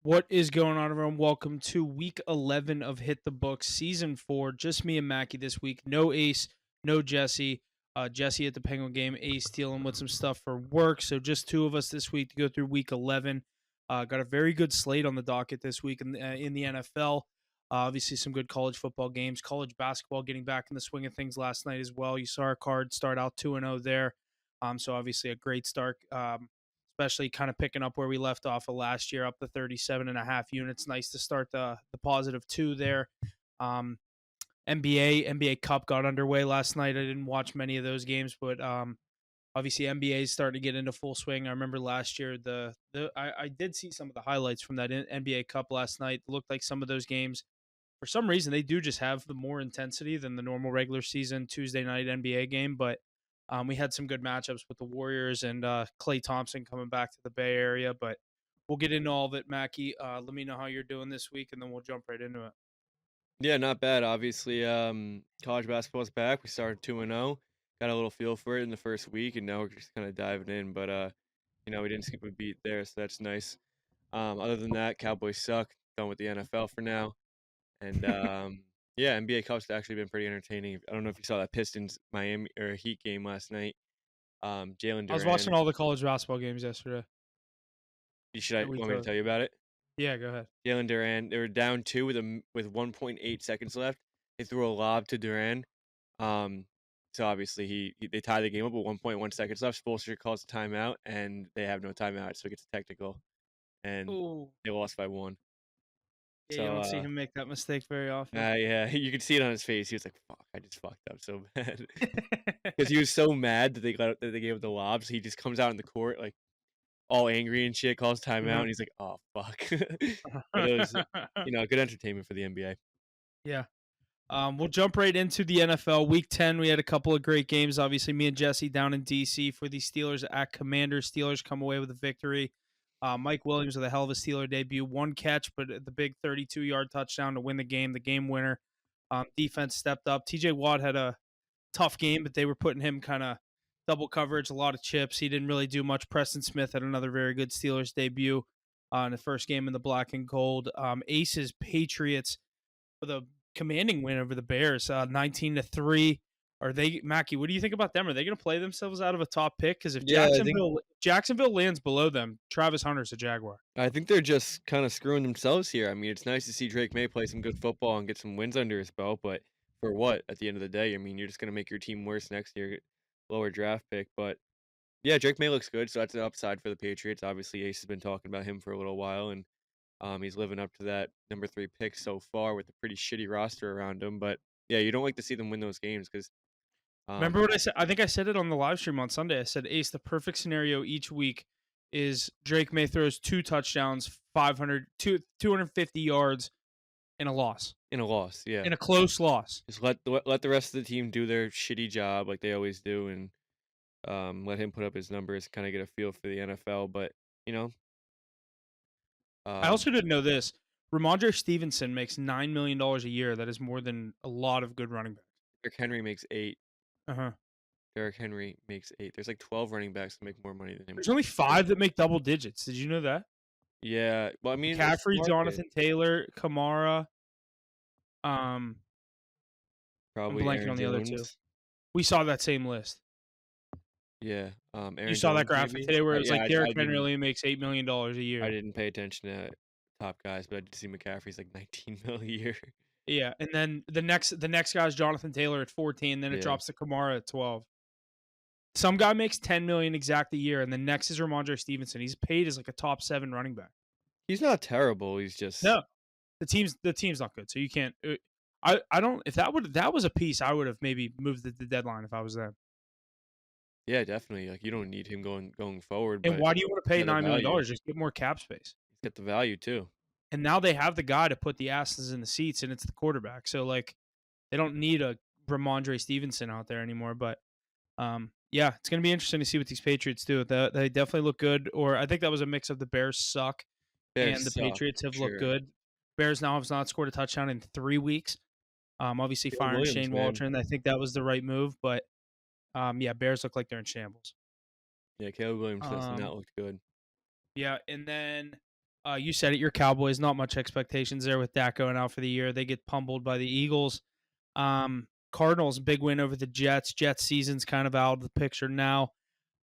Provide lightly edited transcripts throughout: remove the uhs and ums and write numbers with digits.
What is going on, everyone? Welcome to week 11 of Hit the Books, season 4. Just me and Mackie this week. No Ace, no Jesse. Jesse at the Penguin game, Ace dealing with some stuff for work. So just two of us this week to go through week 11. Got a very good slate on the docket this week in the NFL. Obviously, some good college football games. College basketball getting back in the swing of things last night as well. You saw our card start out 2-0 there. So obviously a great start. Especially kind of picking up where we left off of last year, up to 37.5 units. Nice to start the positive two there. Um, NBA Cup got underway last night. I didn't watch many of those games, but obviously NBA is starting to get into full swing. I remember last year I did see some of the highlights from that NBA Cup last night. It looked like some of those games, for some reason, they do just have the more intensity than the normal regular season Tuesday night NBA game. But we had some good matchups with the Warriors and Klay Thompson coming back to the Bay Area. But we'll get into all of it, Mackie. Let me know how you're doing this week, and then we'll jump right into it. Yeah, not bad. Obviously, college basketball's back. We started 2-0. Got a little feel for it in the first week, and now we're just kind of diving in. But we didn't skip a beat there, so that's nice. Other than that, Cowboys suck. Done with the NFL for now. And yeah, NBA Cup's actually been pretty entertaining. I don't know if you saw that Pistons Miami or Heat game last night. Jalen I was watching Duran. all the college basketball games yesterday. You We want me to go. tell you about it? Yeah, go ahead. Jalen Duran. They were down two with 1.8 seconds left. They threw a lob to Duran. Um, so obviously they tie the game up with 1.1 seconds left. Spoelstra calls a timeout, and they have no timeout, so it gets a technical, and Oh, they lost by one. yeah, you So don't see him make that mistake very often. yeah, you could see it on his face. He was like, "Fuck, I just fucked up so bad," because he was so mad that they gave up the lobs. He just comes out in the court like all angry and shit, calls timeout, Uh-huh. and he's like, "Oh fuck." But it was good entertainment for the NBA. Yeah. We'll jump right into the NFL. Week 10, we had a couple of great games. Obviously, me and Jesse down in D.C. for the Steelers at Commanders. Steelers come away with a victory. Mike Williams with a hell of a Steeler debut. One catch, but the big 32-yard touchdown to win the game winner. Defense stepped up. T.J. Watt had a tough game, but they were putting him kind of double coverage, a lot of chips. He didn't really do much. Preston Smith had another very good Steelers debut in the first game in the black and gold. Aces, Patriots with a commanding win over the Bears, 19-3. Are they, Mackie? What do you think about them? Are they going to play themselves out of a top pick? Because if Yeah, I think Jacksonville lands below them, Travis Hunter's a Jaguar. I think they're just kind of screwing themselves here. I mean, it's nice to see Drake May play some good football and get some wins under his belt, but for what at the end of the day? I mean, you're just gonna make your team worse next year, lower draft pick. But yeah, Drake May looks good, so that's an upside for the Patriots. Obviously, Ace has been talking about him for a little while, and he's living up to that number 3 pick so far with a pretty shitty roster around him. But yeah, you don't like to see them win those games because Remember what I said? I think I said it on the live stream on Sunday. I said, Ace, the perfect scenario each week is Drake May throws 2 touchdowns, 250 yards in a loss, in a loss, yeah, in a close loss. just let the rest of the team do their shitty job like they always do, and let him put up his numbers, kind of get a feel for the NFL. But you know, I um, also didn't know this. Ramondre Stevenson makes $9 million a year. That is more than a lot of good running backs. Derrick Henry makes 8. Uh huh. Derrick Henry makes 8. There's like 12 running backs that make more money than him. There's only 5 that make double digits. Did you know that? Yeah, well, I mean, it's the McCaffrey, market. Jonathan Taylor, Kamara. Um, I'm Probably blanking Aaron on the other two. Jones. We saw that same list. Yeah, You Aaron saw that Jones graphic maybe. today where it was Yeah, like Derrick I Henry didn't only makes $8 million a I year. didn't pay attention to top guys, but I did see McCaffrey's like 19 mil a year. Yeah, and then the next guy is Jonathan Taylor at 14. Then it Yeah, drops to Kamara at 12. Some guy makes 10 million exact a year, and the next is Ramondre Stevenson. He's paid as like a top 7 running back. he's not terrible. He's just No, the team's not good, so you can't. I don't. If that was a piece, I would have maybe moved the deadline if I was them. yeah, definitely. Like you don't need him going forward, And but why do you want to he's pay got the value. $9 million? Just get more cap space. He's got the value too. And now they have the guy to put the asses in the seats, and it's the quarterback. So like, they don't need a Ramondre Stevenson out there anymore. But yeah, it's gonna be interesting to see what these Patriots do. They definitely look good. Or I think that was a mix of the Bears suck and Bears the suck Patriots for have looked sure. good. Bears now have not scored a touchdown in 3 weeks. Obviously Caleb firing Williams, Shane man. Waldron, I think that was the right move. But yeah, Bears look like they're in shambles. Yeah, Caleb Williams does Um, not look good. yeah, and then You said it. Your Cowboys. Not much expectations there with Dak going out for the year. They get pummeled by the Eagles. Cardinals big win over the Jets. Jets season's kind of out of the picture now.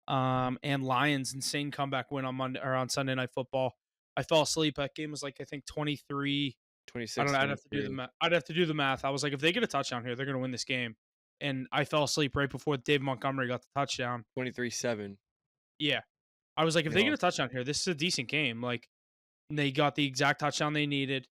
And Lions insane comeback win on Monday or on Sunday Night Football. I fell asleep. That game was like I think 23. I don't know. I'd have to do the 26-23, math. I'd have to do the math. I was like, if they get a touchdown here, they're going to win this game. And I fell asleep right before Dave Montgomery got the touchdown. 23-7. Yeah, I was like, if They they get a lost. touchdown here, this is a decent game. Like they got the exact touchdown they needed.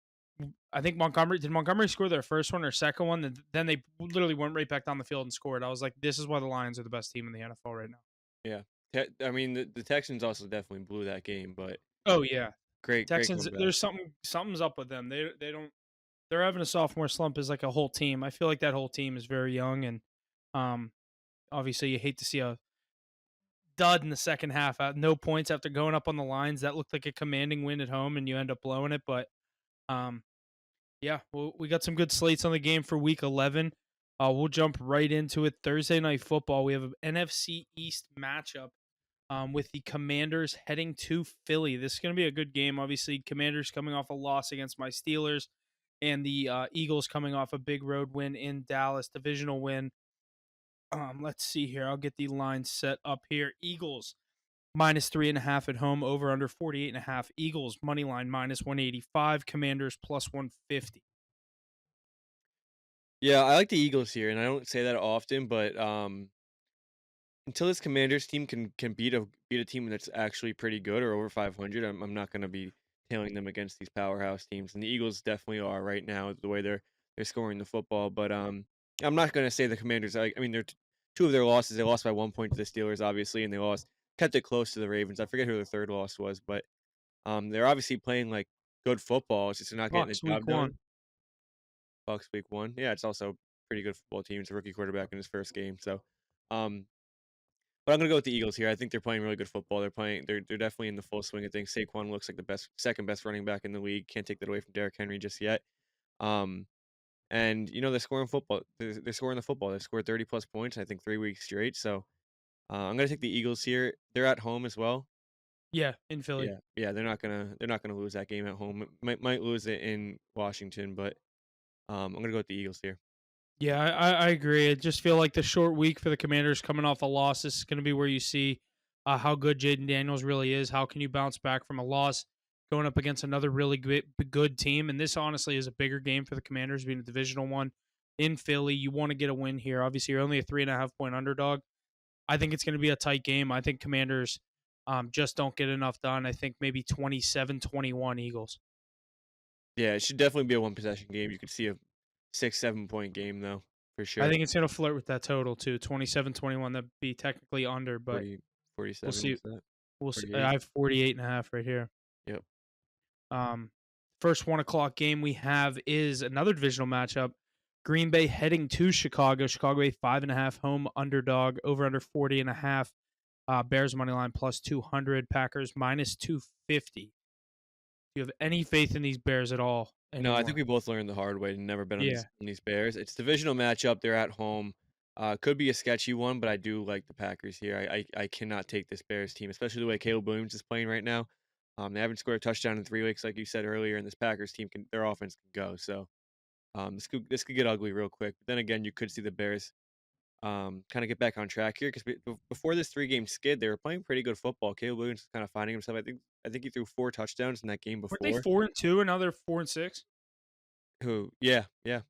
I think Montgomery score their first one or second one? Then they literally went right back down the field and scored. I was like, this is why the Lions are the best team in the NFL right now. Yeah. I mean, the Texans also definitely blew that game, but Oh yeah, great Texans. comeback. There's something's up with them. They don't. They're having a sophomore slump as like a whole team. I feel like that whole team is very young, and um, obviously you hate to see a dud in the second half. No points after going up on the lines. That looked like a commanding win at home, and you end up blowing it. But um, yeah, well, we got some good slates on the game for Week 11. We'll jump right into it. Thursday Night Football. We have an NFC East matchup with the Commanders heading to Philly. This is going to be a good game. Obviously, Commanders coming off a loss against my Steelers, and the Eagles coming off a big road win in Dallas, divisional win. Let's see here. I'll get the line set up here. Eagles -3.5 at home, over under 48.5. Eagles money line -185. Commanders +150. Yeah, I like the Eagles here, and I don't say that often, but until this Commanders team can beat a team that's actually pretty good or over 500, I'm not gonna be tailing them against these powerhouse teams, and the Eagles definitely are right now the way they're scoring the football. But I'm not gonna say the Commanders. I mean, they're two of their losses. They lost by 1 point to the Steelers, obviously, and they kept it close to the Ravens. I forget who their third loss was, but they're obviously playing like good football. It's just they're not getting the Bucks week job done. one. Bucks week 1. Yeah, it's also pretty good football team. It's a rookie quarterback in his first game, so. Um, but I'm gonna go with the Eagles here. I think they're playing really good football. They're definitely in the full swing of things. Saquon looks like the second best running back in the league. Can't take that away from Derrick Henry just yet. Um, and they're scoring football. They're scoring the football. They've scored 30 plus points, I think 3 weeks straight. So I'm gonna take the Eagles here. They're at home as well. Yeah, in Philly. Yeah. They're not gonna lose that game at home. Might lose it in Washington, but I'm gonna go with the Eagles here. Yeah, I agree. I just feel like the short week for the Commanders coming off a loss, this is going to be where you see how good Jaden Daniels really is. How can you bounce back from a loss going up against another really good team? And this honestly is a bigger game for the Commanders, being a divisional one in Philly. You want to get a win here. Obviously, you're only a 3.5 point underdog. I think it's going to be a tight game. I think Commanders just don't get enough done. I think maybe 27-21 Eagles. Yeah, it should definitely be a one possession game. You could see a 6, 7 point game though, for I sure. think it's going to flirt with that total too, 27-21. That'd be technically under, but 40, we'll 47 see. was that? We'll see. I 48. have 48.5 right here. Yep. Um, First 1 o'clock game we have is another divisional matchup. Green Bay heading to Chicago. Chicago a 5.5 home underdog, over under 40.5. Bears money line +200. Packers -250. Do you have any faith in these Bears at all No, I think anymore? we both learned the hard way to never bet on Yeah. these Bears. It's divisional matchup. They're at home. Could be a sketchy one, but I do like the Packers here. I cannot take this Bears team, especially the way Caleb Williams is playing right now. They haven't scored a touchdown in 3 weeks, like you said earlier, and this Packers team their offense can go. So this could get ugly real quick. But then again, you could see the Bears kind of get back on track here because before this 3 game skid, they were playing pretty good football. Caleb Williams is kind of finding himself. I think he threw 4 touchdowns in that game Weren't they before. 4-2 and now they're 4-6? Who? Yeah, yeah.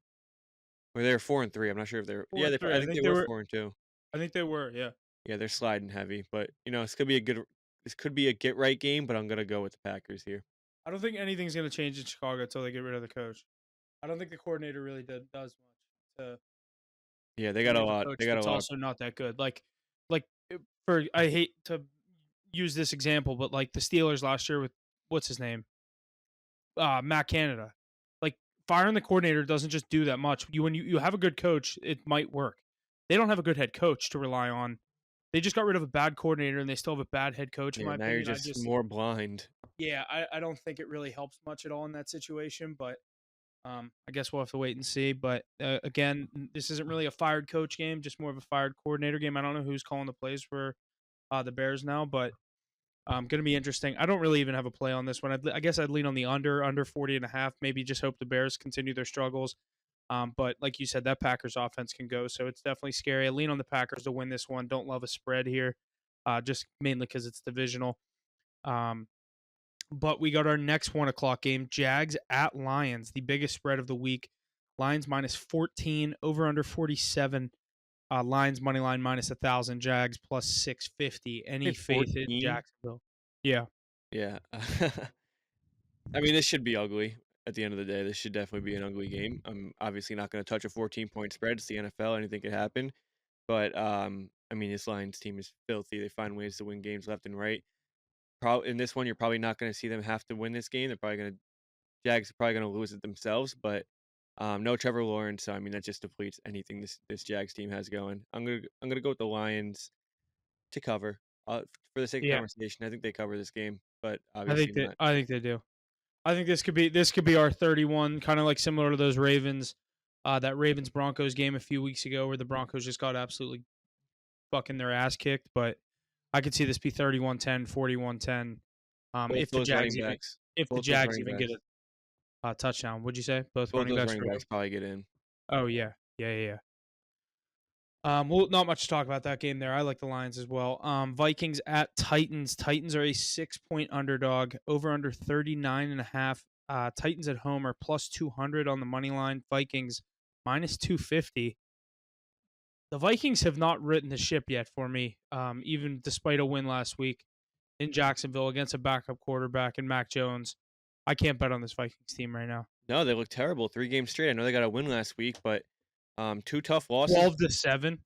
Or they're 4-3. I'm not sure if they're. Four Yeah, and three. I think they were 4-2. I think they were. Yeah. Yeah, they're sliding heavy, but this could be a good. This could be a get right game, but I'm gonna go with the Packers here. I don't think anything's going to change in Chicago until they get rid of the coach. I don't think the coordinator really does much to Yeah, get rid of a coach They got a that's lot of. also not that good. Like for I hate to use this example, but like the Steelers last year with what's his name, Matt Canada. Like firing the coordinator doesn't just do that much. When you have a good coach, it might work. They don't have a good head coach to rely on. They just got rid of a bad coordinator and they still have a bad head coach, in Yeah, my now you're opinion. just more blind. Yeah, I don't think it really helps much at all in that situation. But I guess we'll have to wait and see. But again, this isn't really a fired coach game, just more of a fired coordinator game. I don't know who's calling the plays for the Bears now, but Going to be interesting. I don't really even have a play on this one. I guess I'd lean on the under 40.5. Maybe just hope the Bears continue their struggles. But like you said, that Packers offense can go, so it's definitely scary. I lean on the Packers to win this one. Don't love a spread here, just mainly because it's divisional. Um, but we got our next 1 o'clock game: Jags at Lions, the biggest spread of the week. Lions minus 14, over under 47. Lions money line minus 1,000, Jags plus 650. Any Hey, faith in 14? Jacksonville? Yeah, Yeah. I mean, this should be ugly at the end of the day. This should definitely be an ugly game. I'm obviously not gonna touch a 14-point spread. It's the NFL, anything could happen. But, I mean, this Lions team is filthy. They find ways to win games left and right. In this one, you're probably not gonna see them have to win this game. Jags are probably gonna lose it themselves, but, no Trevor Lawrence, so, I mean, that just depletes anything this Jags team has going. I'm gonna go with the Lions to cover. For the sake of yeah. conversation, I think they cover this game, but obviously not. I think they do. I think this could be our 31, kind of like similar to those Ravens, that Ravens Broncos game a few weeks ago where the Broncos just got absolutely fucking their ass kicked. But I could see this be 31-10, 41-10. Both If the those Jags running even backs if the both those Jags running even get backs a touchdown, would you say both both running those backs? running backs probably get in. Oh yeah, yeah. Well, not much to talk about that game there. I like the Lions as well. Vikings at Titans. Titans are a 6-point underdog. Over under 39.5. Titans at home are plus 200 on the money line. Vikings minus 250. The Vikings have not written the ship yet for me. Even despite a win last week in Jacksonville against a backup quarterback and Mac Jones, I can't bet on this Vikings team right now. No, they look terrible 3 games straight. I know they got a win last week, but, 2 tough losses. 12-7.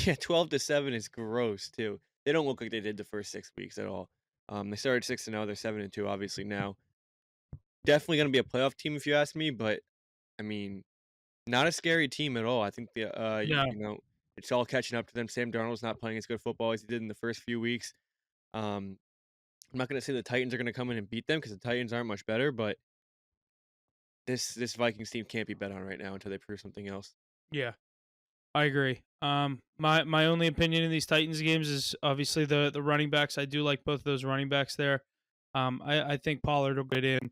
Yeah, 12-7 is gross too. They don't look like they did the first 6 weeks at all. They started 6-0, they're 7-2 obviously now. Definitely gonna be a playoff team if you ask me, but, I mean, not a scary team at all. I think No, it's all catching up to them. Sam Darnold's not playing as good football as he did in the first few weeks. Um, I'm not gonna say the Titans are gonna come in and beat them because the Titans aren't much better, but this Vikings team can't be bet on right now until they prove something else. yeah. I agree. My only opinion in these Titans games is obviously the running backs. I do like both of those running backs there. I think Pollard will get in.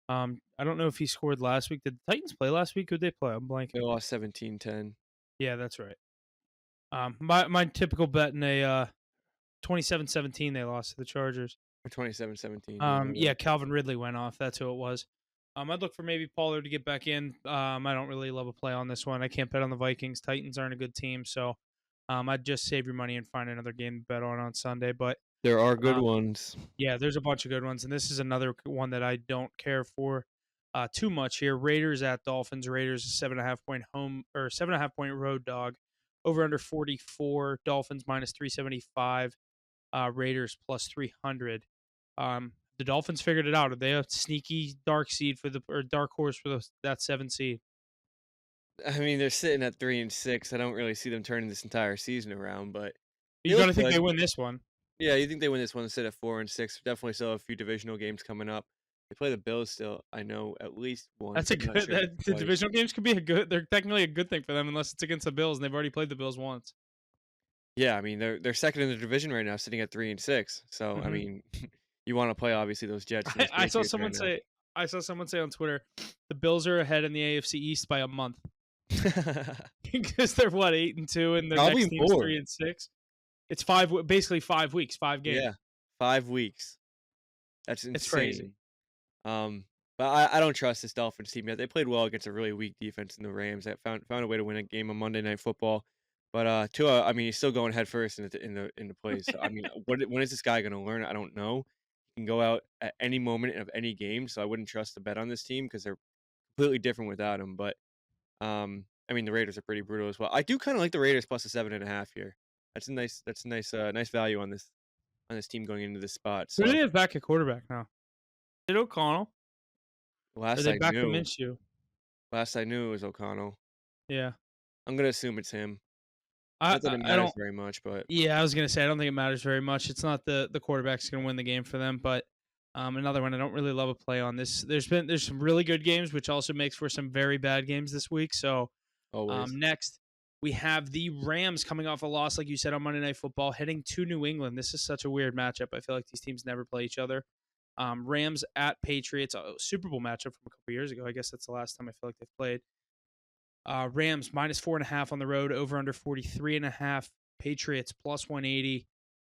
I don't know if he scored last week. Did the Titans play last week? Who'd they play? I'm They blanking. lost 17-10 Yeah, that's right. My typical bet in a 27-17 they lost to the Chargers. or 27-17. Yeah, you're Yeah, right. Calvin Ridley went off. That's who it was. I'd look for maybe Pollard to get back in. I don't really love a play on this one. I can't bet on the Vikings. Titans aren't a good team, so I'd just save your money and find another game to bet on Sunday. But There are good uh, ones. yeah, there's a bunch of good ones, and this is another one that I don't care for too much here. Raiders at Dolphins. Raiders 7.5 point home or 7.5 point road dog. Over under 44. Dolphins minus 375. Raiders plus 300. The Dolphins figured it out. Are they a sneaky dark seed for the or dark horse for that 7 seed? I mean, they're sitting at 3-6. I don't really see them turning this entire season around, but they You got look to think they good. win this one. Yeah, you think they win this one instead of 4-6? Definitely still have a few divisional games coming up. They play the Bills still. I know at least once. That's a I'm not good. sure if That, it's the twice. divisional games could be a good. They're technically a good thing for them unless it's against the Bills, and they've already played the Bills once. Yeah, I mean they're second in the division right now, sitting at 3-6. So I hmm mean, you want to play obviously those Jets and those I saw Patriots right someone now. say. I saw someone say on Twitter, the Bills are ahead in the AFC East by a month because they're what 8-2, and the next Probably team's more. 3-6. It's basically 5 weeks, 5 games. Yeah, 5 weeks. That's It's crazy. insane. Um, but I don't trust this Dolphins team yet. They played well against a really weak defense in the Rams. That found a way to win a game on Monday Night Football. But Tua, I mean, he's still going head first in the plays. So I mean, when is this guy going to learn? I don't know. He can go out at any moment of any game, so I wouldn't trust to bet on this team because they're completely different without him. But I mean, the Raiders are pretty brutal as well. I do kind of like the Raiders plus a 7.5 here. That's a nice value on this team going into this spot. Who do So they have back at quarterback now? Is it O'Connell? Or last they I back to knew, Minshew? last I knew it was O'Connell. Yeah. I'm gonna assume it's him. I Not that it I matters don't. very much, but Yeah, I was gonna say I don't think it matters very much. It's not the quarterback's gonna win the game for them, but another one I don't really love a play on this. There's some really good games, which also makes for some very bad games this week. So always. next We have the Rams coming off a loss, like you said, on Monday Night Football, heading to New England. This is such a weird matchup. I feel like these teams never play each other. Rams at Patriots, a Super Bowl matchup from a couple years ago. I guess that's the last time I feel like they've played. Rams -4.5 on the road, over under 43.5. Patriots +180.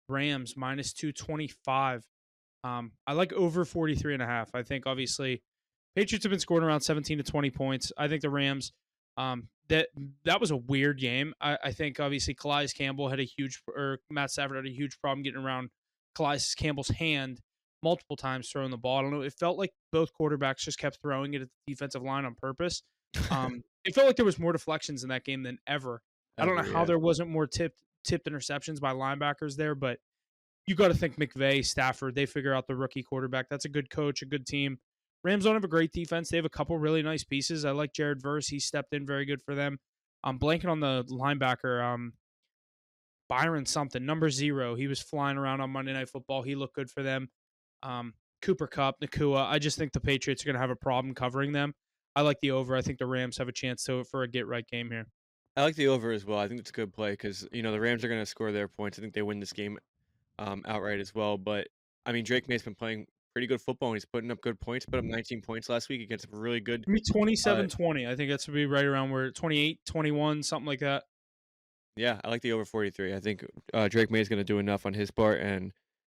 Rams -225. I like over 43.5. I think obviously Patriots have been scoring around 17 to 20 points. I think the Rams, that was a weird game. I think obviously Calais Campbell had a huge, or Matt Stafford had a huge problem getting around Calais Campbell's hand multiple times throwing the ball. I don't know. It felt like both quarterbacks just kept throwing it at the defensive line on purpose. It felt like there was more deflections in that game than ever. I don't know Ever, how yeah. there wasn't more tipped interceptions by linebackers there, but you got to think McVay, Stafford, they figure out the rookie quarterback. That's a good coach, a good team. Rams don't have a great defense. They have a couple really nice pieces. I like Jared Verse. He stepped in very good for them. I'm blanking on the linebacker, Byron something, number 0. He was flying around on Monday Night Football. He looked good for them. Cooper Kupp, Nakua. I just think the Patriots are going to have a problem covering them. I like the over. I think the Rams have a chance for a get right game here. I like the over as well. I think it's a good play because the Rams are going to score their points. I think they win this game outright as well. But I mean, Drake May's been playing pretty good football and he's putting up good points. Put up 19 points last week against a really good. Maybe Uh, 27-20. I think that's would be right around where 28-21, something like that. yeah, I like the over 43. I think Drake May's going to do enough on his part, and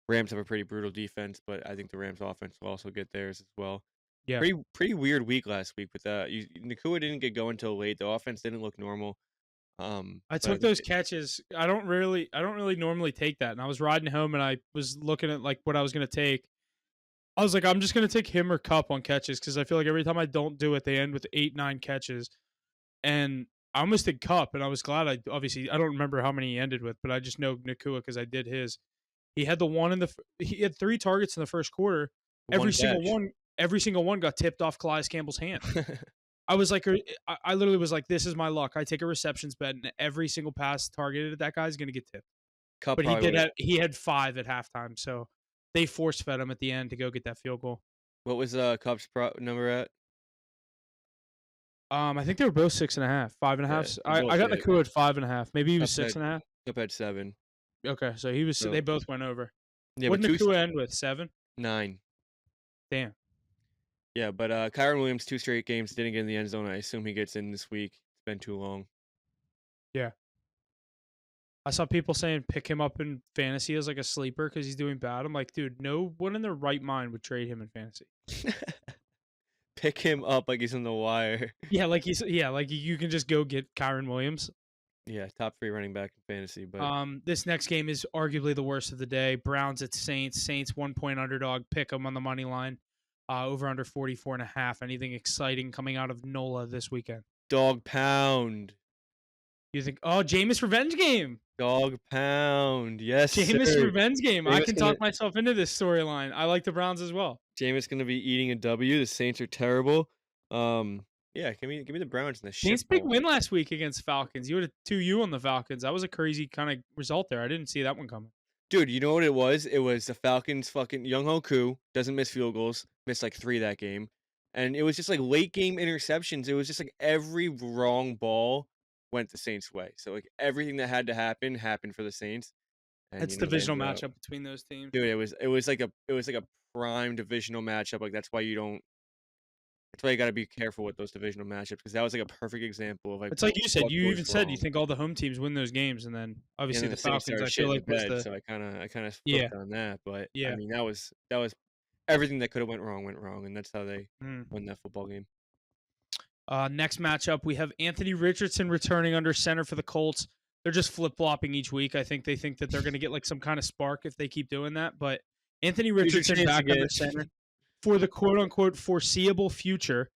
Rams have a pretty brutal defense, but I think the Rams offense will also get theirs as well. Yeah. Pretty weird week last week with that. Nakua didn't get going till late. The offense didn't look normal. I But I took think those catches. I don't really normally take that. And I was riding home and I was looking at like what I was going to take. I was like, I'm just going to take him or Cup on catches because I feel like every time I don't do it, they end with 8, 9 catches. And I almost did Cup, and I was glad. I don't remember how many he ended with, but I just know Nakua because I did his. He had the one in the. He had 3 targets in the first quarter. one catch. Every single one got tipped off Calais Campbell's hand. I was like, I literally was like, this is my luck. I take a receptions bet, and every single pass targeted at that guy is going to get tipped. Cup But he probably did would have. have he had 5 at halftime, so they force fed him at the end to go get that field goal. What was Cup's number at? I think they were both 6.5, 5.5. Yeah, they I both got hit it. Nakua at 5.5. Maybe he was Cup had 6.5. Cup had 7. Okay, so he was. They So both went over. yeah, What but did Nakua end with? 7. 9. Damn. Yeah, but Kyron Williams 2 straight games didn't get in the end zone. I assume he gets in this week. It's been too long. Yeah. I saw people saying pick him up in fantasy as like a sleeper because he's doing bad. I'm like, dude, no one in their right mind would trade him in fantasy. Pick him up like he's on the wire. Like you can just go get Kyron Williams. Yeah, top 3 running back in fantasy, but This next game is arguably the worst of the day. Browns at Saints. Saints 1-point underdog. Pick them on the money line. Over under 44.5. Anything exciting coming out of NOLA this weekend? dog pound. You think? Oh, Jameis revenge game. Dog pound. Yes, Jameis sir. revenge game. I Jameis can gonna talk myself into this storyline. I like the Browns as well. Jameis gonna be eating a W. The Saints are terrible. Yeah, give me the Browns in the shit Saints big bowl. win last week against Falcons. You had a 2-U on the Falcons. That was a crazy kind of result there. I didn't see that one coming. Dude, you know what it was? It was the Falcons fucking Young Ho Koo doesn't miss field goals, missed like 3 that game. And it was just like late game interceptions. It was just like every wrong ball went the Saints' way. So like everything that had to happen happened for the Saints. And It's they divisional ended up matchup between those teams. dude, it was like a prime divisional matchup. Like that's why you gotta be careful with those divisional matchups because that was like a perfect example of like It's like you said. what You goes even said you wrong. think all the home teams win those games, and then And obviously then the the Saints Falcons. started I feel shitting the like was bed, the so I kinda yeah flipped on that, but, I yeah. mean, that was everything that coulda went wrong, and that's how they Mm. won that football game. Next matchup, we have Anthony Richardson returning under center for the Colts. They're just flip flopping each week. I think they think that they're going to get like some kind of spark if they keep doing that. But Anthony Here's your Richardson chance back again. under center for the quote unquote foreseeable future.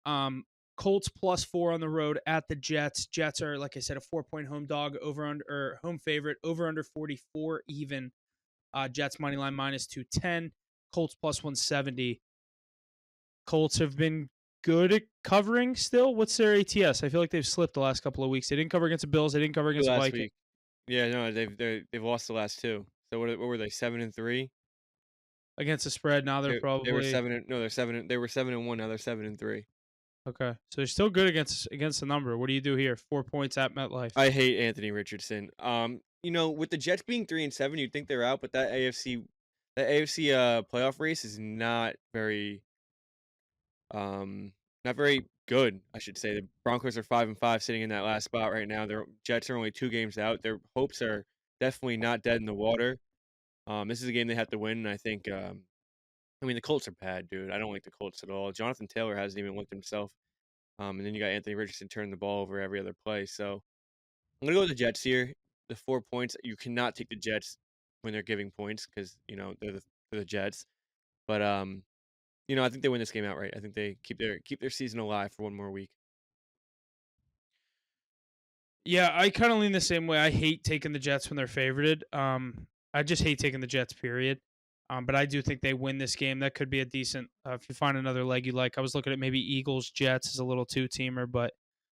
Colts +4 on the road at the Jets. Jets are, like I said, a 4-point home dog over under or home favorite over under 44 even. Jets money line -210. Colts +170. Colts have been good at covering still. What's their ATS? I feel like they've slipped the last couple of weeks. They didn't cover against the Bills. They didn't cover 2 against the last Vikings. week. Yeah, no, they've lost the last 2. So what were they, 7-3? Against the spread, now they're They were probably 7 and no, they're 7 and they were 7-1, now they're 7-3. Okay. So you're still good against the number. What do you do here? 4 points at MetLife. I hate Anthony Richardson. With the Jets being 3-7, you'd think they're out, but that AFC playoff race is um not very good, I should say. The Broncos are 5-5 sitting in that last spot right now. Their Jets are only 2 games out. Their hopes are definitely not dead in the water. This is a game they have to win, and the Colts are bad, dude. I don't like the Colts at all. Jonathan Taylor hasn't even looked himself. And then you got Anthony Richardson turning the ball over every other play. So I'm gonna go with the Jets here. The 4 points. You cannot take the Jets when they're giving points because they're the Jets. But I think they win this game outright. I think they keep their season alive for one more week. Yeah, I kind of lean the same way. I hate taking the Jets when they're favorited. I just hate taking the Jets, period. But I do think they win this game. That could be a decent. If you find another leg you like, I was looking at maybe Eagles Jets as a little two teamer, but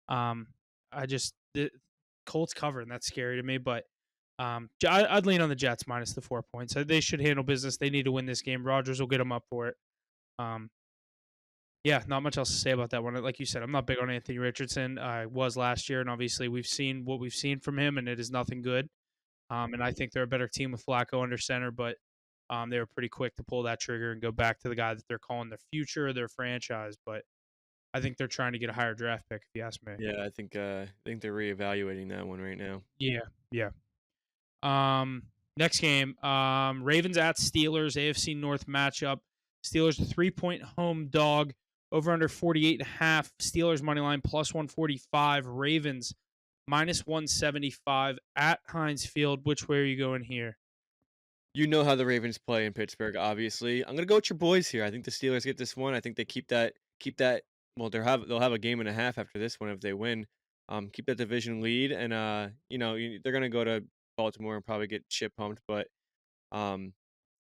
um, the Colts cover, and that's scary to me. But I'd lean on the Jets minus the 4 points. They should handle business. They need to win this game. Rodgers will get them up for it. Um, yeah, not much else to say about that one. Like you said, I'm not big on Anthony Richardson. I was last year, and obviously we've seen what we've seen from him, and it is nothing good. And I think they're a better team with Flacco under center, but they were pretty quick to pull that trigger and go back to the guy that they're calling their future or their franchise. But I think they're trying to get a higher draft pick, if you ask me. Yeah, I think they're reevaluating that one right now. Yeah, yeah. Next game, Ravens at Steelers, AFC North matchup. Steelers a 3-point home dog, over under 48.5. Steelers money line plus 145. Ravens minus 175 at Heinz Field. Which way are you going here? You know how the Ravens play in Pittsburgh, obviously. I'm gonna go with your boys here. I think the Steelers get this one. I think they keep that. Well, they'll have a game and a half after this one if they win. Keep that division lead, and they're gonna go to Baltimore and probably get shit pumped. But um,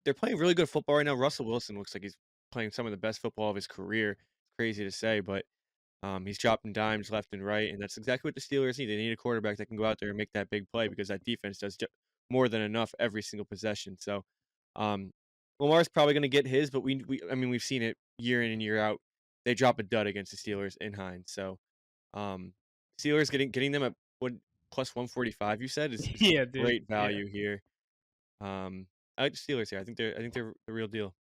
they're playing really good football right now. Russell Wilson looks like he's playing some of the best football of his career. It's crazy to say, but he's dropping dimes left and right, and that's exactly what the Steelers need. They need a quarterback that can go out there and make that big play because that defense does more than enough every single possession. So, um, Lamar's probably going to get his, but we've seen it year in and year out. They drop a dud against the Steelers in Hines. So, um, Steelers getting them at what plus 145. You said is Yeah, dude. great Yeah. value here. I like the Steelers here. I think they're the real deal.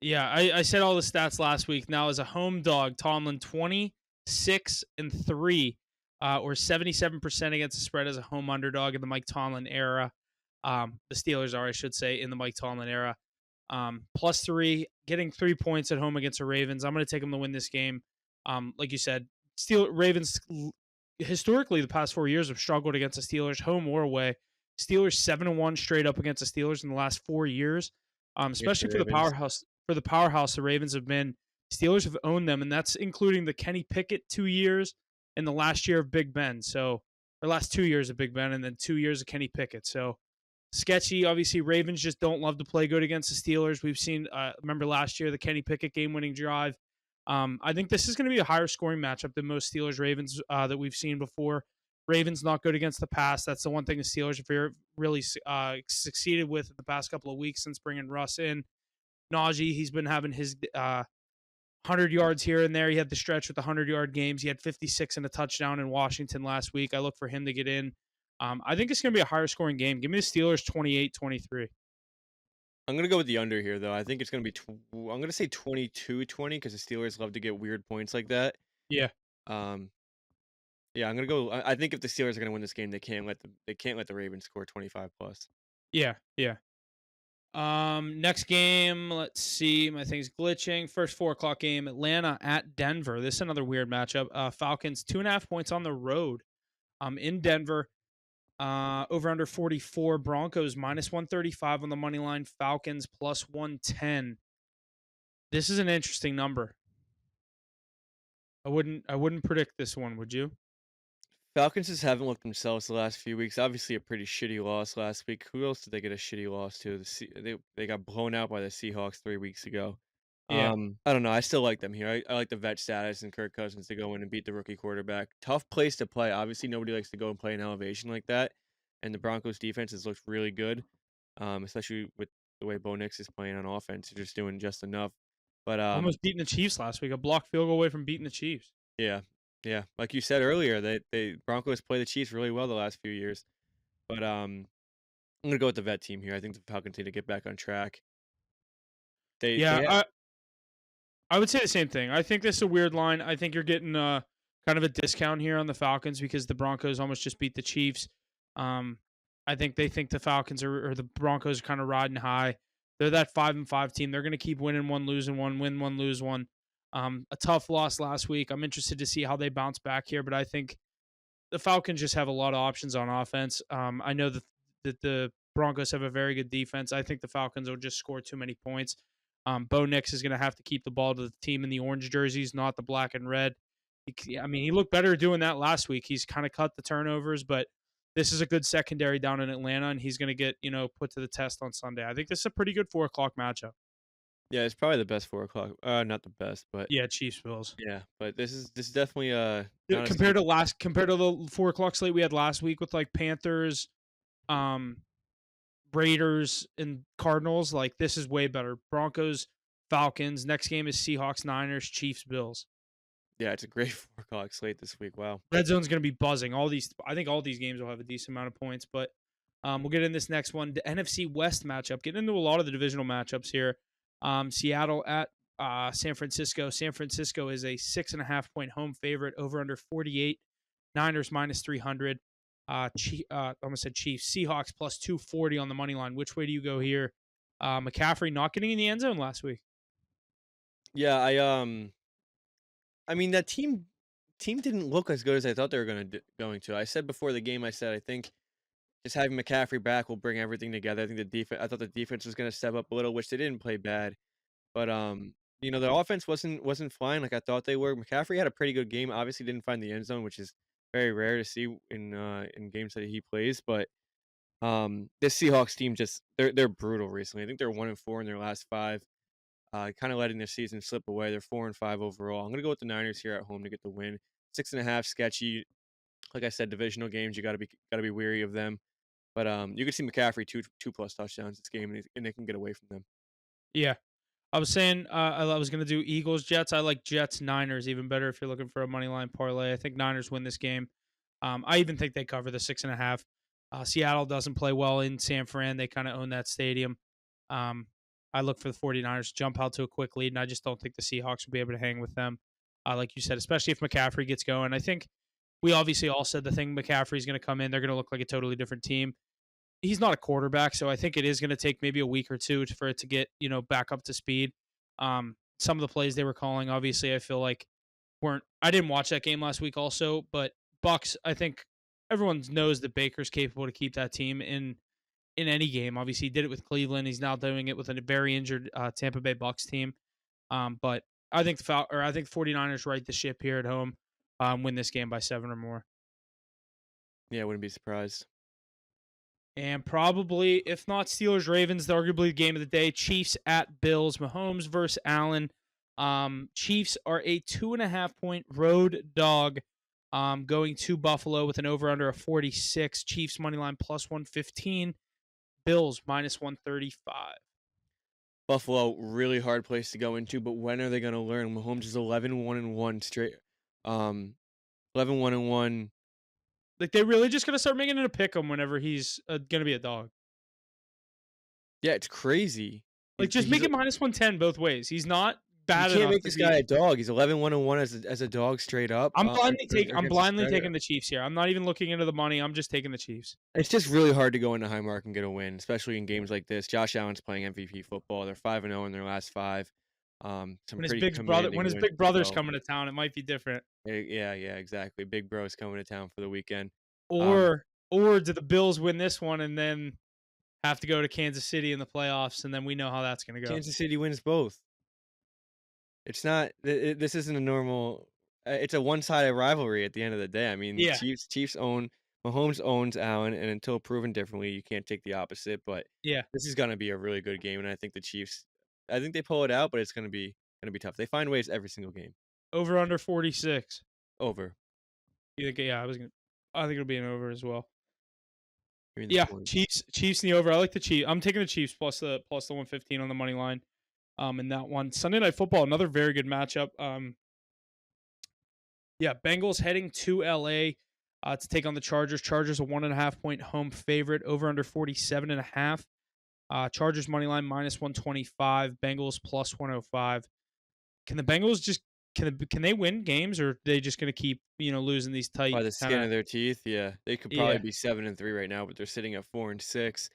Yeah, I said all the stats last week. Now, as a home dog, Tomlin 26-3, or 77% against the spread as a home underdog in the Mike Tomlin era. The Steelers are, I should say, in the Mike Tomlin era. +3, getting 3 points at home against the Ravens. I'm going to take them to win this game. Like you said, Ravens historically the past 4 years have struggled against the Steelers, home or away. Steelers 7-1 straight up against the Steelers in the last 4 years. Against Especially the for the Ravens. powerhouse the Ravens have been. Steelers have owned them, and that's including the Kenny Pickett 2 years and the last year of Big Ben. So, or last 2 years of Big Ben, and then 2 years of Kenny Pickett. So sketchy. Obviously, Ravens just don't love to play good against the Steelers. We've seen, remember last year, the Kenny Pickett game-winning drive. I think this is going to be a higher scoring matchup than most Steelers Ravens that we've seen before. Ravens not good against the pass. That's the one thing the Steelers have really succeeded with in the past couple of weeks since bringing Russ in. Najee, he's been having his 100 yards here and there. He had the stretch with the 100-yard games. He had 56 and a touchdown in Washington last week. I look for him to get in. I think it's going to be a higher scoring game. Give me the Steelers 28-23. I'm gonna go with the under here, though. I think it's gonna be. I'm gonna say 22-20 because the Steelers love to get weird points like that. Yeah, Um, yeah, I'm gonna go. I think if the Steelers are gonna win this game, they can't let the Ravens score 25 plus. yeah, yeah. Next game, let's see. My thing's glitching. First 4 o'clock game, Atlanta at Denver. This is another weird matchup. Falcons 2.5 points on the road. In Denver. Over under 44. Broncos minus 135 on the money line. Falcons plus 110. This is an interesting number. I wouldn't predict this one, would you? Falcons just haven't looked themselves the last few weeks. Obviously, a pretty shitty loss last week. Who else did they get a shitty loss to? They got blown out by the Seahawks 3 weeks ago. Yeah. I don't know. I still like them here. I like the vet status and Kirk Cousins to go in and beat the rookie quarterback. Tough place to play. Obviously, nobody likes to go and play in elevation like that. And the Broncos defense has looked really good, especially with the way Bo Nix is playing on offense. They're just doing just enough. But Almost beating the Chiefs last week. A blocked field goal away from beating the Chiefs. Yeah, yeah. Like you said earlier, they Broncos play the Chiefs really well the last few years, but, I'm gonna go with the vet team here. I think the Falcons need to get back on track. They Yeah, had I would say the same thing. I think this is a weird line. I think you're getting kind of a discount here on the Falcons because the Broncos almost just beat the Chiefs. Um, I think they think the Falcons or the Broncos are kind of riding high. They're that 5-5 team. They're going to keep winning one, losing one, win one, lose one. A tough loss last week. I'm interested to see how they bounce back here, but I think the Falcons just have a lot of options on offense. I know that the Broncos have a very good defense. I think the Falcons will just score too many points. Bo Nix is going to have to keep the ball to the team in the orange jerseys, not the black and red. I mean, he looked better doing that last week. He's kind of cut the turnovers, but this is a good secondary down in Atlanta, and he's going to get put to the test on Sunday. I think this is a pretty good 4 o'clock matchup. Yeah, it's probably the best 4 o'clock. Not the best, but Yeah, Chiefs Bills. yeah, but this is definitely, Yeah, not a compared to the 4 o'clock slate we had last week with like Panthers, um, Raiders and Cardinals, like this is way better. Broncos, Falcons. Next game is Seahawks, Niners, Chiefs, Bills. yeah, it's a great 4 o'clock slate this week. Wow. Red zone's going to be buzzing. I think all these games will have a decent amount of points, but we'll get in this next one. The NFC West matchup. Getting into a lot of the divisional matchups here. Seattle at San Francisco. San Francisco is a 6.5 point home favorite. Over under 48. Niners minus 300. I almost said Chiefs. Seahawks plus 240 on the money line. Which way do you go here? McCaffrey not getting in the end zone last week. Yeah, I mean, that team didn't look as good as I thought they were going to. I said before the game, I said, I think just having McCaffrey back will bring everything together. I thought the defense was gonna step up a little, which they didn't play bad. But, the offense wasn't flying like I thought they were. McCaffrey had a pretty good game, obviously didn't find the end zone, which is very rare to see in games that he plays, but, this Seahawks team just they're brutal recently. I think they're 1-4 in their last 5, kinda letting their season slip away. They're 4-5 overall. I'm gonna go with the Niners here at home to get the win. 6.5, sketchy. Like I said, divisional games, you gotta be weary of them. But, you can see McCaffrey 2 plus touchdowns this game, and they can get away from them. Yeah, I was saying I was going to do Eagles Jets. I like Jets Niners even better if you're looking for a money line parlay. I think Niners win this game. I even think they cover the 6.5. Seattle doesn't play well in San Fran. They kind of own that stadium. Um, I look for the 49ers to jump out to a quick lead, and I just don't think the Seahawks will be able to hang with them. Like you said, especially if McCaffrey gets going. I think we obviously all said the thing McCaffrey's going to come in. They're going to look like a totally different team. He's not a quarterback, so I think it is going to take maybe a week or two for it to get back up to speed. Some of the plays they were calling, obviously, I feel like weren't. I didn't watch that game last week, also, but Bucks. I think everyone knows that Baker's capable to keep that team in any game. Obviously, he did it with Cleveland. He's now doing it with a very injured Tampa Bay Bucks team. But I think I think the 49ers right the ship here at home, win this game by 7 or more. Yeah, I wouldn't be surprised. And probably, if not Steelers Ravens, arguably the game of the day. Chiefs at Bills. Mahomes versus Allen. Chiefs are a 2.5 point road dog. Going to Buffalo with an over under of 46. Chiefs money line plus 115. Bills minus 135. Buffalo, really hard place to go into, but when are they gonna learn? Mahomes is 11-1-1 straight, 11-1-1. Like they really just gonna start making it a pick 'em whenever he's gonna be a dog. Yeah, it's crazy. Like just He's make it minus 110 both ways. He's not You bad can't enough make to this guy be. a dog. He's 11-1-1 as a dog straight up, I'm against the blindly spread. taking the Chiefs here. I'm not even looking into the money. I'm just taking the Chiefs. It's just really hard to go into Highmark and get a win, especially in games like this. Josh Allen's playing MVP football. They're 5-0 in their last 5. Some pretty When commanding his wins big as brother's well. coming to town, it might be different. Yeah, yeah, exactly. Big bro's coming to town for the weekend. Um, Or do the Bills win this one and then have to go to Kansas City in the playoffs, and then we know how that's going to go. Kansas City wins both. It's not. This isn't a normal. It's a one-sided rivalry at the end of the day. I mean, Yeah, Chiefs own Mahomes owns Allen, and until proven differently, you can't take the opposite. But yeah. this is gonna be a really good game, and I think the Chiefs. I think they pull it out, but it's gonna be tough. They find ways every single game. Over under 46. Over. You think? Yeah, I think it'll be an over as well. Give me the Yeah, points. Chiefs in the over. I like the Chiefs. I'm taking the Chiefs plus the 115 on the money line. In that one Sunday Night Football, another very good matchup. Yeah, Bengals heading to LA to take on the Chargers. Chargers a 1.5 point home favorite, over under 47.5. Chargers money line minus 125. Bengals plus 105. Can the Bengals just can they win games, or are they just going to keep losing these tight By the kind skin of? of their teeth, yeah. They could probably Yeah. be 7-3 right now, but they're sitting at 4-6.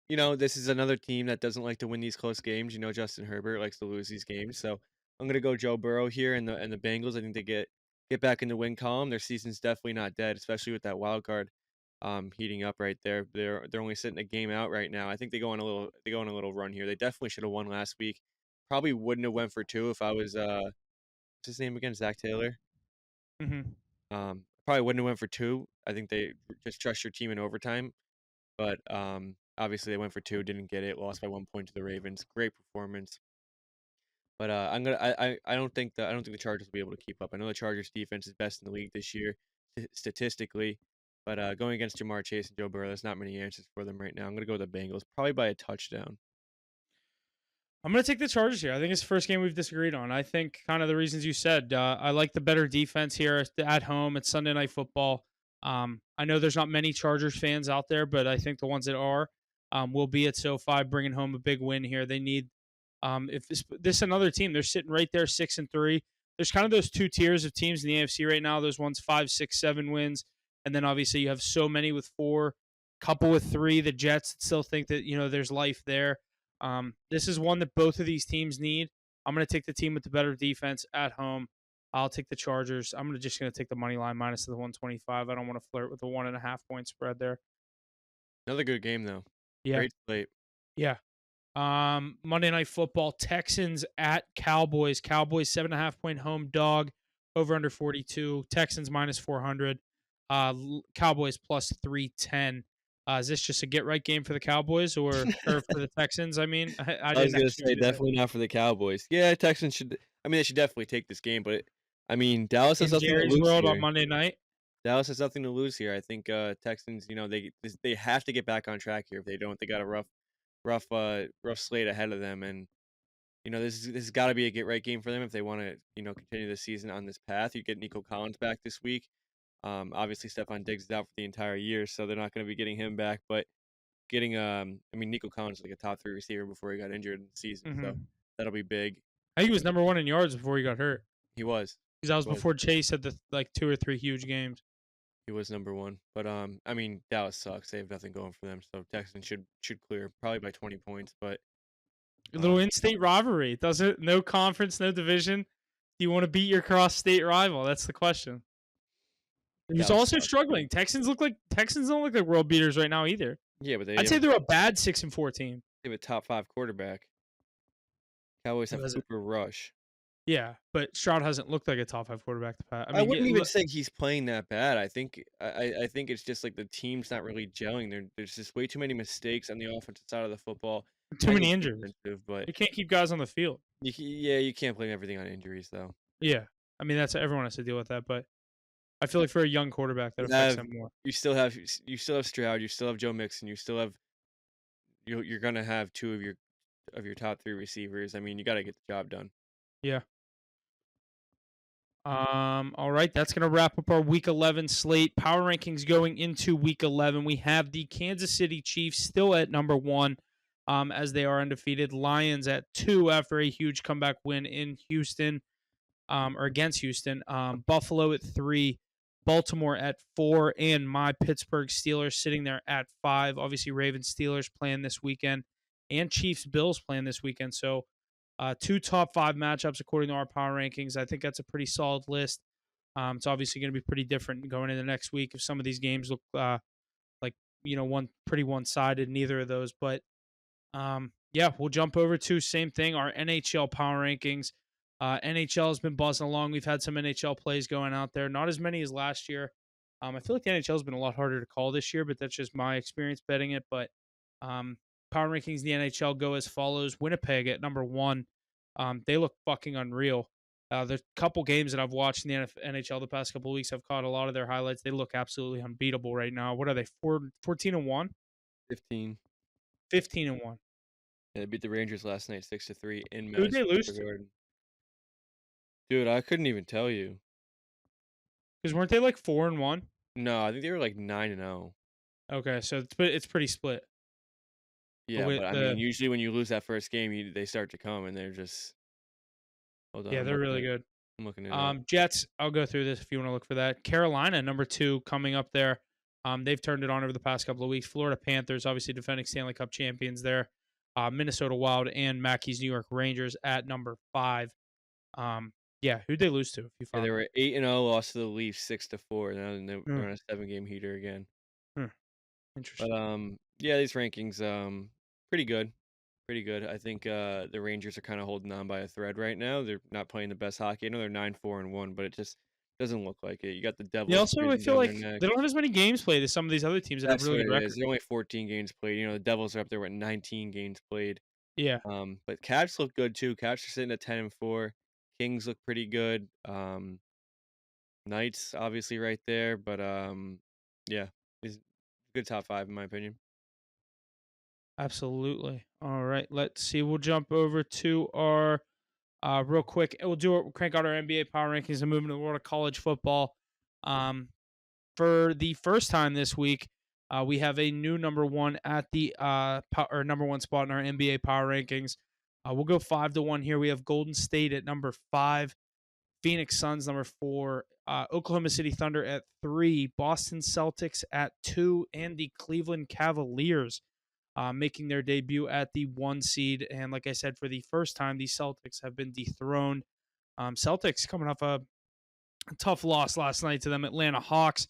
This is another team that doesn't like to win these close games. Justin Herbert likes to lose these games, so I'm gonna go Joe Burrow here and the Bengals. I think they get back in the win column. Their season's definitely not dead, especially with that wild card heating up right there. They're only sitting a game out right now. I think they go on a little run here. They definitely should have won last week. Probably wouldn't have went for two if I was what's his name again? Zach Taylor. Hmm. Probably wouldn't have went for two. I think they just trust your team in overtime. But, obviously, they went for 2, didn't get it, lost by 1 point to the Ravens. Great performance. But, I don't think the Chargers will be able to keep up. I know the Chargers defense is best in the league this year statistically, but, going against Jamar Chase and Joe Burrow, there's not many answers for them right now. I'm gonna go with the Bengals, probably by a touchdown. I'm going to take the Chargers here. I think it's the first game we've disagreed on. I think kind of the reasons you said. I like the better defense here at home. It's Sunday Night Football. I know there's not many Chargers fans out there, but I think the ones that are will be at SoFi, bringing home a big win here. They need if this is another team. They're sitting right there, 6-3. There's kind of those two tiers of teams in the AFC right now. Those ones 5, 6, 7 wins, and then obviously you have so many with 4, couple with 3. The Jets still think that there's life there. This is one that both of these teams need. I'm going to take the team with the better defense at home. I'll take the Chargers. Just going to take the money line minus the 125. I don't want to flirt with the 1.5 point spread there. Another good game, though. Yeah, Great slate. yeah. Monday Night Football, Texans at Cowboys. Cowboys 7.5 point home dog, over under 42. Texans minus 400. Cowboys plus 310. Is this just a get right game for the Cowboys or for the Texans? I mean, I I was didn't gonna actually say hear that. definitely not for the Cowboys. Yeah, Texans should they should definitely take this game, but, Dallas has In nothing to Jerry's lose world on here. Monday night. Dallas has nothing to lose here. I think, Texans, they have to get back on track here. If they don't, they got a rough slate ahead of them, and, this has gotta be a get right game for them if they wanna, continue the season on this path. You get Nico Collins back this week. Obviously, Stephon Diggs is out for the entire year, so they're not gonna be getting him back, but Nico Collins is like a top 3 receiver before he got injured in the season, so Hmm. that'll be big. I think he was number one in yards before he got hurt. He was. Because that was Was. before Chase had the like 2 or 3 huge games. He was number 1, but, Dallas sucks. They have nothing going for them, so Texans should clear probably by 20 points, but, A little um, in-state rivalry. Does it? No conference, no division. Do you want to beat your cross-state rival? That's the question. Who's Dallas also sucks. struggling. Texans don't look like world beaters right now either. Yeah, but I'd say they're a bad 6-4 team. they have a top 5 quarterback. Cowboys Who have has it? Cooper Rush. Yeah, but Stroud hasn't looked like a top five quarterback. I I mean, wouldn't even say he's playing that bad. I think it's just, like, the team's not really gelling. There's just way too many mistakes on the offensive side of the football too and the many injuries. defensive, but You can't keep guys on the field. you can't blame everything on injuries, though. Yeah, I mean that's everyone has to deal with that. But I feel like for a young quarterback, that You affects have them more. you still have Stroud, you still have Joe Mixon, you're gonna have 2 of your top 3 receivers. I mean, you gotta get the job done. Yeah. All right, that's going to wrap up our Week 11 slate. Power rankings going into Week 11. We have the Kansas City Chiefs still at number one, as they are undefeated. Lions at 2 after a huge comeback win in Houston, or against Houston. Buffalo at 3, Baltimore at 4, and my Pittsburgh Steelers sitting there at 5. Obviously, Ravens Steelers playing this weekend, and Chiefs Bills playing this weekend. So 2 top 5 matchups according to our power rankings. I think that's a pretty solid list. It's obviously going to be pretty different going into next week if some of these games look like one pretty one sided. Neither of those, but yeah, we'll jump over to same thing. Our NHL power rankings. NHL has been buzzing along. We've had some NHL plays going out there, not as many as last year. I feel like the NHL has been a lot harder to call this year, but that's just my experience betting it. But um, power rankings in the NHL go as follows: Winnipeg at number one. They look fucking unreal. There's a couple games that I've watched in the NHL the past couple of weeks. I've caught a lot of their highlights. They look absolutely unbeatable right now. What are they? 14-1? 15. 15-1. Yeah, they beat the Rangers last night 6-3 in Who'd they Madison lose Square to? Garden. Dude, I couldn't even tell you. Because weren't they like 4-1? No, I think they were like 9-0. Okay, so it's pretty split. The Yeah, way but I mean, the usually when you lose that first game, they start to come and they're just hold on, Yeah, they're really good. I'm looking it up. Jets, I'll go through this if you want to look for that. Carolina, number 2, coming up there. They've turned it on over the past couple of weeks. Florida Panthers, obviously defending Stanley Cup champions there. Minnesota Wild and Mackey's New York Rangers at number 5. Yeah, who'd they lose to if you Yeah, they found it? were 8-0, lost to the Leafs 6-4. Now Hmm, they're on a 7-game heater again. hmm, But interesting. yeah, these rankings pretty good. Pretty good. I think the Rangers are kind of holding on by a thread right now. They're not playing the best hockey. I know they're 9-4-1, but it just doesn't look like it. You got the They Devils also, I breathing feel down their like they necks. don't have as many games played as some of these other teams that have That's really what good it is. records. They're only 14 games played. You know, the Devils are up there with 19 games played. Yeah, But Caps look good too. Caps are sitting at 10-4. Kings look pretty good. Knights obviously right there, but yeah, is good top 5 in my opinion. absolutely. All right, let's see. We'll jump over to our real quick. We'll crank out our NBA power rankings and move into the world of college football. Um, for the first time this week, we have a new number one at the or number one spot in our NBA power rankings. We'll go 5-1 here. We have Golden State at number 5, Phoenix Suns number 4, Oklahoma City Thunder at 3, Boston Celtics at 2, and the Cleveland Cavaliers making their debut at the 1 seed. And like I said, for the first time, the Celtics have been dethroned. Celtics coming off a tough loss last night to them Atlanta Hawks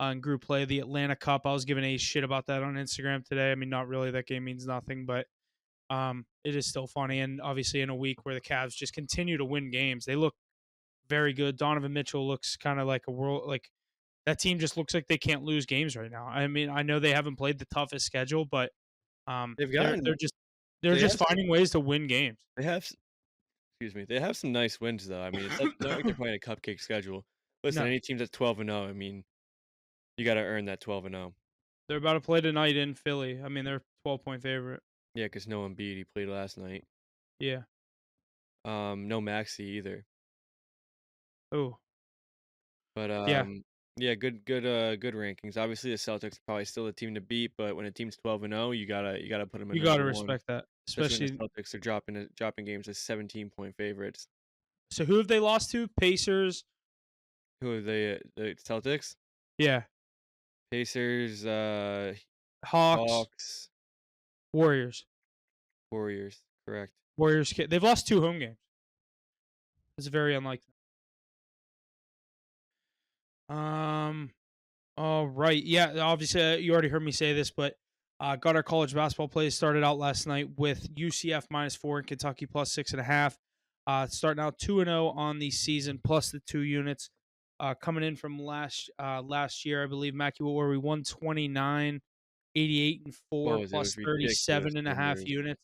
in group play, the Atlanta Cup. I was giving a shit about that on Instagram today. I mean, not really. That game means nothing, but it is still funny. And obviously, in a week where the Cavs just continue to win games, they look very good. Donovan Mitchell looks kind of like a world like that team just looks like they can't lose games right now. I mean, I know they haven't played the toughest schedule, but They've they're gotten they're they just have some finding ways to win games. they have s excuse me, they have some nice wins though. I mean, it's not like they're playing a cupcake schedule. Listen, No, any team that's 12-0, I mean, you gotta earn that 12-0. they're about to play tonight in Philly. I mean, they're 12-point favorite. Yeah, 'cause no Embiid, he played last night. Yeah. No Maxey either. Oh, But, yeah. yeah, good rankings. Obviously, the Celtics are probably still the team to beat, but when a team's 12-0, you gotta put them at You got number to 1, respect that, especially when especially. the Celtics are dropping games as 17-point favorites. So who have they lost to? Pacers. Who are they, the Celtics? Yeah. Pacers, Hawks. Hawks, Warriors. Warriors, correct. Warriors. They've lost 2 home games. It's very unlikely. Um. All right. Yeah. Obviously, you already heard me say this, but got our college basketball plays started out last night with UCF -4 and Kentucky +6.5. Starting out 2-0 on the season, plus the 2 units. Coming in from last year, I believe, Mackey, what were we? 129, 88 and What 4, was it? It plus was ridiculous 37.5 numbers, units.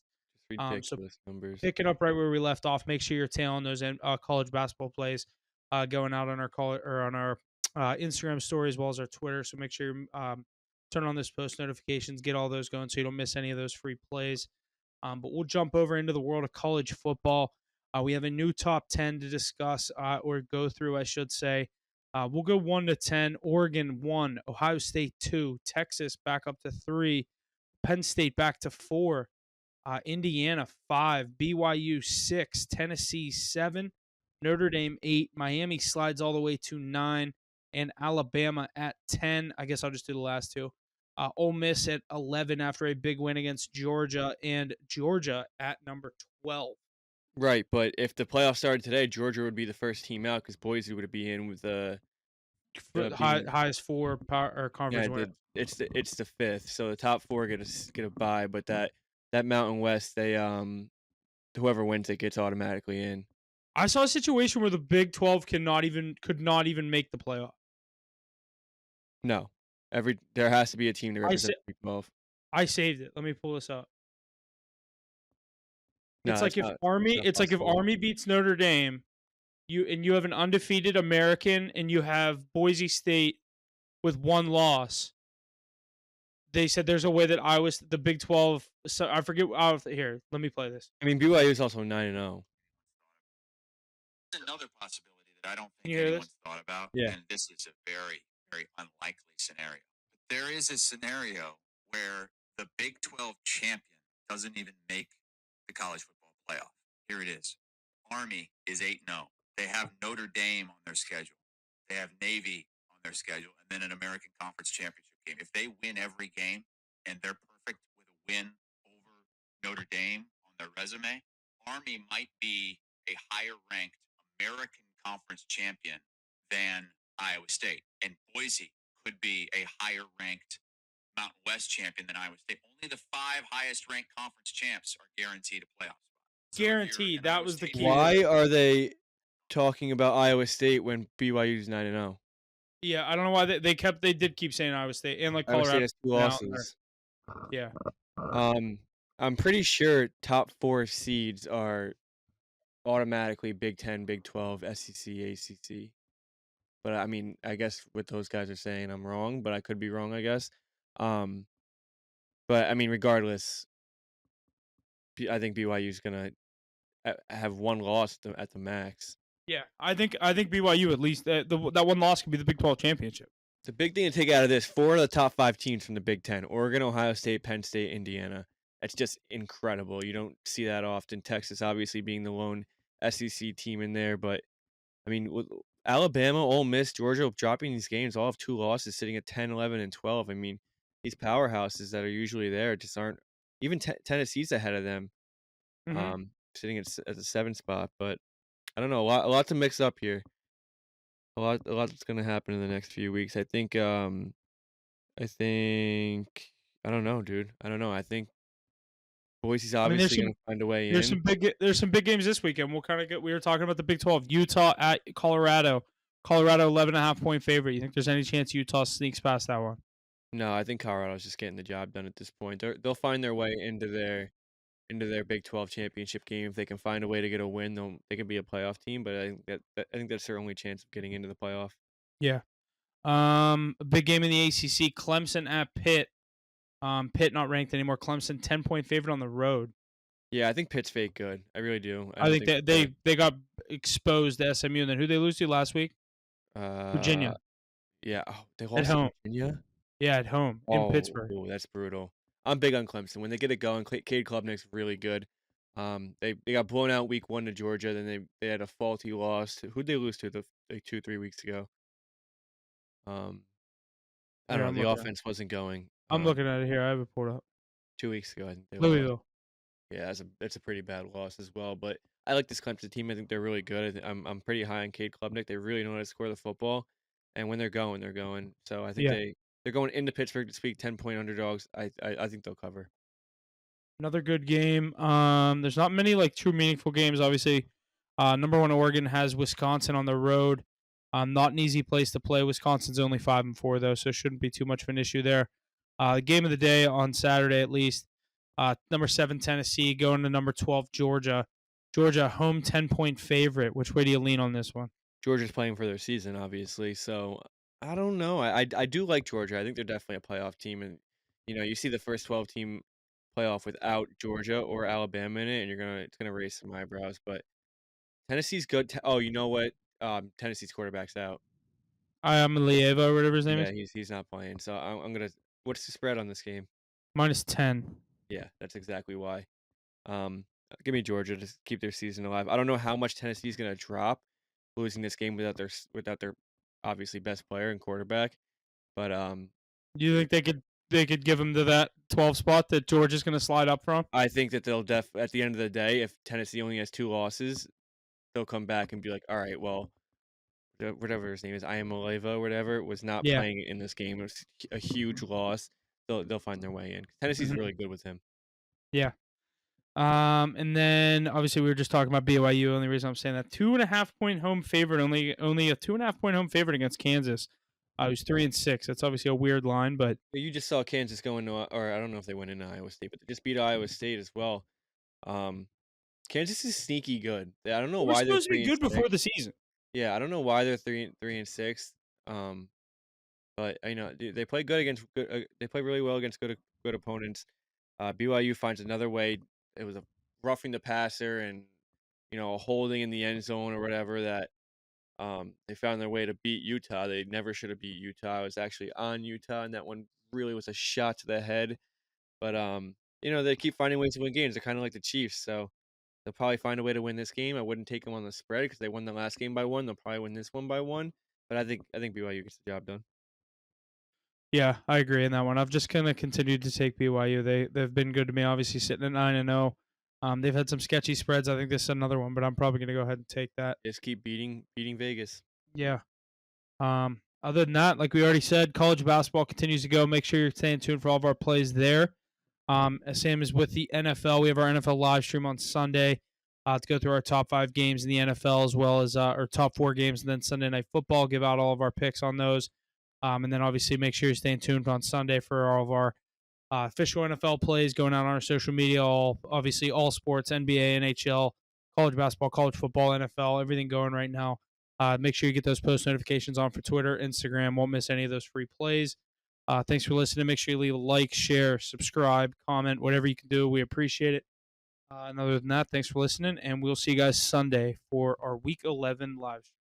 just So ridiculous numbers. picking up right where we left off. Make sure you're tailing those college basketball plays going out on our call or on our Instagram story as well as our Twitter. So make sure you turn on those post notifications, get all those going so you don't miss any of those free plays. But we'll jump over into the world of college football. We have a new top 10 to discuss or go through, I should say. We'll go 1 to 10. Oregon 1, Ohio State 2, Texas back up to 3, Penn State back to 4, Indiana 5, BYU 6, Tennessee 7, Notre Dame 8, Miami slides all the way to 9, and Alabama at 10. I guess I'll just do the last two. Ole Miss at 11 after a big win against Georgia, and Georgia at number 12. Right, but if the playoffs started today, Georgia would be the first team out because Boise would be in with For the being highest four power or yeah, conference winner. it's the 5th, so the top 4 get a bye, but that Mountain West, whoever wins it gets automatically in. I saw a situation where the Big 12 could not even make the playoff. No. There has to be a team to I represent sa- the Big 12. I saved it. Let me pull this up. No, that's not it's not It's like if possible. Army beats Notre Dame, you have an undefeated American and you have Boise State with 1 loss. They said there's a way that the Big 12. So I forget. Here, let me play this. I mean, BYU is also 9-0. that I don't Can think you hear this? anyone's thought about, Yeah. and this is a very, very unlikely scenario. But there is a scenario where the Big 12 champion doesn't even make the college football playoff. Here it is. Army is 8-0. They have Notre Dame on their schedule. They have Navy on their schedule, and then an American Conference Championship game. If they win every game and they're perfect with a win over Notre Dame on their resume, Army might be a higher ranked American Conference champion than Iowa State. And Boise could be a higher ranked Mountain West champion than Iowa State. Only the 5 highest ranked conference champs are guaranteed a playoff spot. So if you're Guaranteed. an That Iowa was the State key fan, word. Why are they talking about Iowa State when BYU's 9-0? Yeah, I don't know why they did keep saying Iowa State and like Iowa State Colorado has 2 now. In there. losses. Yeah. I'm pretty sure top 4 seeds are automatically Big 10, Big 12, SEC, ACC. But I mean, I guess what those guys are saying, I'm wrong, but I could be wrong, I guess. Um, but I mean, regardless, I think BYU's gonna have 1 loss at the max. Yeah, I think BYU at least that one loss could be the Big 12 championship. The big thing to take out of this: 4 of the top 5 teams from the Big 10: Oregon, Ohio State, Penn State, Indiana. That's just incredible. You don't see that often. Texas, obviously, being the lone SEC team in there, but I mean, with Alabama, Ole Miss, Georgia dropping these games, all have 2 losses, sitting at 10, 11, and 12. I mean, these powerhouses that are usually there just aren't. Even Tennessee's ahead of them, Mm-hmm. sitting at the 7th spot. But I don't know, a lot to mix up here. A lot that's gonna happen in the next few weeks. I think I don't know, dude. I don't know. I think Boise's I mean, obviously gonna find a way in. there's some big games this weekend. We'll kind of get. We were talking about the Big 12, Utah at Colorado. Colorado 11.5 point favorite. You think there's any chance Utah sneaks past that one? No, I think Colorado's just getting the job done at this point. They'll find their way into their Big 12 championship game if they can find a way to get a win. They can be a playoff team, but I think that's their only chance of getting into the playoff. Yeah. A big game in the ACC. Clemson at Pitt. Pitt not ranked anymore. Clemson 10 point favorite on the road. Yeah, I think Pitt's fake good. I really do. I I don't think think that they're they got exposed to SMU, and then who they lose to last week? uh Virginia yeah, oh, they at lost to home. Virginia? Yeah, at home in Oh, Pittsburgh. ooh, that's brutal. I'm big on Clemson. When they get it going, Cade Klubnik's really good. They got blown out week 1 to Georgia, then they had a faulty loss. Who'd they lose to like 2, 3 weeks ago? Um, I Here, don't know. I'm The looking at it. offense wasn't going. I'm looking at it here. I have it pulled up. 2 weeks ago, I think they lost. Louisville. Yeah, that's a pretty bad loss as well. But I like this Clemson team. I think they're really good. I'm pretty high on Cade Klubnik. They really know how to score the football, and when they're going, they're going. So I think Yeah. they're going into Pittsburgh to speak 10-point underdogs. I think they'll cover. Another good game. There's not many like true meaningful games. Obviously, number one Oregon has Wisconsin on the road. Not an easy place to play. Wisconsin's only 5-4 though, so it shouldn't be too much of an issue there. The game of the day on Saturday at least. Number 7 Tennessee going to number 12 Georgia. Georgia home 10 point favorite. Which way do you lean on this one? Georgia's playing for their season, obviously. So I don't know. I do like Georgia. I think they're definitely a playoff team, and you see the first 12 team playoff without Georgia or Alabama in it, and it's gonna raise some eyebrows. But Tennessee's good. Oh, you know what? Tennessee's quarterback's out. I am Lieva or whatever his name Yeah, is. he's not playing. So I'm gonna. What's the spread on this game? -10. Yeah, that's exactly why. Give me Georgia to keep their season alive. I don't know how much Tennessee's gonna drop losing this game without their obviously best player and quarterback. But Do you think they could give him to that 12 spot that Georgia's going to slide up from? I think that they'll at the end of the day, if Tennessee only has 2 losses, they'll come back and be like, all right, well, whatever his name is, Iamoleva or whatever, was not Yeah. playing in this game. It was a huge loss. They'll find their way in. Tennessee's Mhm. really good with him. Yeah. And then obviously we were just talking about BYU. Only reason I'm saying that 2.5 point home favorite, only a 2.5 point home favorite against Kansas. It was 3-6. That's obviously a weird line, but You just saw Kansas go into, or I don't know if they went into Iowa State, but they just beat Iowa State as well. Kansas is sneaky good. I don't know they were why they're supposed to be 3 and good before 6. the season. Yeah, I don't know why they're 3 and 6. But they play good against good. They play really well against good opponents. BYU finds another way. It was a roughing the passer and a holding in the end zone or whatever that They found their way to beat Utah. They never should have beat Utah. I was actually on Utah, and that one really was a shot to the head. But they keep finding ways to win games. They're kind of like the Chiefs, so they'll probably find a way to win this game. I wouldn't take them on the spread because they won the last game by 1. They'll probably win this one by 1. But I think BYU gets the job done. Yeah, I agree in that one. I've just kind of continued to take BYU. They've been good to me. Obviously, sitting at 9-0. They've had some sketchy spreads. I think this is another one, but I'm probably going to go ahead and take that. Just keep beating Vegas. Yeah. Other than that, like we already said, college basketball continues to go. Make sure you're staying tuned for all of our plays there. Same as with the NFL. We have our NFL live stream on Sunday to go through our top 5 games in the NFL as well as our top 4 games, and then Sunday Night Football. Give out all of our picks on those. And then obviously make sure you're staying tuned on Sunday for all of our official NFL plays going out on our social media. Obviously all sports, NBA, NHL, college basketball, college football, NFL, everything going right now. Make sure you get those post notifications on for Twitter, Instagram. Won't miss any of those free plays. Thanks for listening. Make sure you leave a like, share, subscribe, comment, whatever you can do. We appreciate it. And other than that, thanks for listening, and we'll see you guys Sunday for our Week 11 live stream.